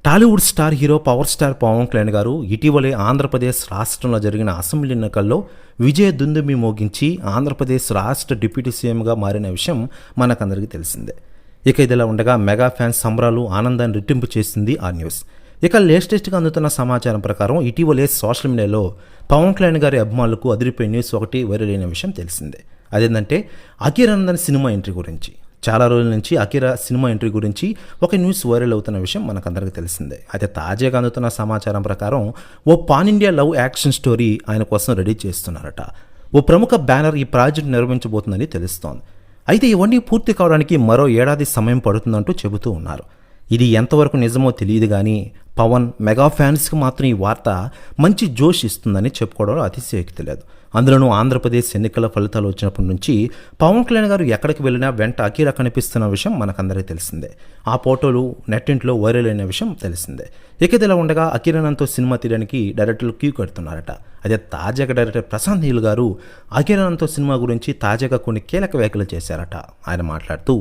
Tollywood star hero power star Pawan Kalyan గారు ఇటీవలే ఆంధ్రప్రదేశ్ రాష్ట్రంలో జరిగిన అసెంబ్లీ ఎన్నికల్లో విజయ దుందుమి మోగించి ఆంధ్రప్రదేశ్ రాష్ట్ర డిప్యూటీ సీఎంగా మారిన విషయం మనకందరికీ తెలిసిందే. ఇక ఇదిలా ఉండగా మెగా ఫ్యాన్స్ సంబరాలు ఆనందాన్ని రెట్టింపు చేసింది ఆ న్యూస్. ఇక లేటెస్ట్గా అందుతున్న సమాచారం ప్రకారం ఇటీవలే సోషల్ మీడియాలో పవన్ కళ్యాణ్ గారి అభిమానులకు అదిరిపోయే న్యూస్ ఒకటి వైరల్ అయిన విషయం తెలిసిందే. అదేంటంటే అఖిరానందన్ సినిమా ఎంట్రీ గురించి. చాలా రోజుల నుంచి అఖిరా సినిమా ఎంట్రీ గురించి ఒక న్యూస్ వైరల్ అవుతున్న విషయం మనకందరికీ తెలిసిందే. అయితే తాజాగా అందుతున్న సమాచారం ప్రకారం ఓ pan India love action story ఆయన కోసం రెడీ చేస్తున్నారట. ఓ ప్రముఖ బ్యానర్ ఈ ప్రాజెక్ట్ నిర్వహించబోతుందని తెలుస్తోంది. అయితే ఇవన్నీ పూర్తి కావడానికి మరో ఏడాది సమయం పడుతుందంటూ చెబుతూ ఉన్నారు. ఇది ఎంతవరకు నిజమో తెలియదు కానీ పవన్ మెగా ఫ్యాన్స్కి మాత్రం ఈ వార్త మంచి జోష్ ఇస్తుందని చెప్పుకోవడంలో అతిశయోక్తి లేదు. అందులోనూ ఆంధ్రప్రదేశ్ ఎన్నికల ఫలితాలు వచ్చినప్పటి నుంచి పవన్ కళ్యాణ్ గారు ఎక్కడికి వెళ్ళినా వెంట అఖిరా కనిపిస్తున్న విషయం మనకందరికీ తెలిసిందే. ఆ ఫోటోలు నెట్టింట్లో వైరల్ అయిన విషయం తెలిసిందే. ఇక ఇదిలా ఉండగా అఖిరానంద్తో సినిమా తీయడానికి డైరెక్టర్లు క్యూ కడుతున్నారట. అదే తాజాగా డైరెక్టర్ ప్రశాంత్ నీల్ గారు అఖిరానంద్తో సినిమా గురించి తాజాగా కొన్ని కీలక వ్యాఖ్యలు చేశారట. ఆయన మాట్లాడుతూ,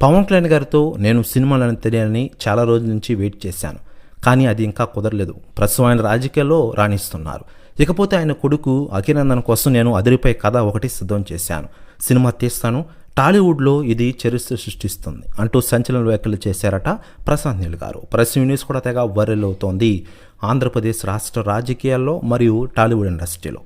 పవన్ కళ్యాణ్ గారితో నేను సినిమాలను తెలియని చాలా రోజుల నుంచి వెయిట్ చేశాను, కానీ అది ఇంకా కుదరలేదు. ప్రస్తుతం ఆయన రాజకీయాల్లో రాణిస్తున్నారు. ఇకపోతే ఆయన కొడుకు అఖిరానందన్ కోసం నేను అదిరిపోయే కథ ఒకటి సిద్ధం చేశాను, సినిమా తీస్తాను, టాలీవుడ్లో ఇది చరిత్ర సృష్టిస్తుంది అంటూ సంచలన వ్యాఖ్యలు చేశారట ప్రశాంత్ నీల్ గారు. ప్రెస్ న్యూస్ కూడా తెగ వైరల్ అవుతోంది ఆంధ్రప్రదేశ్ రాష్ట్ర రాజకీయాల్లో మరియు టాలీవుడ్ ఇండస్ట్రీలో.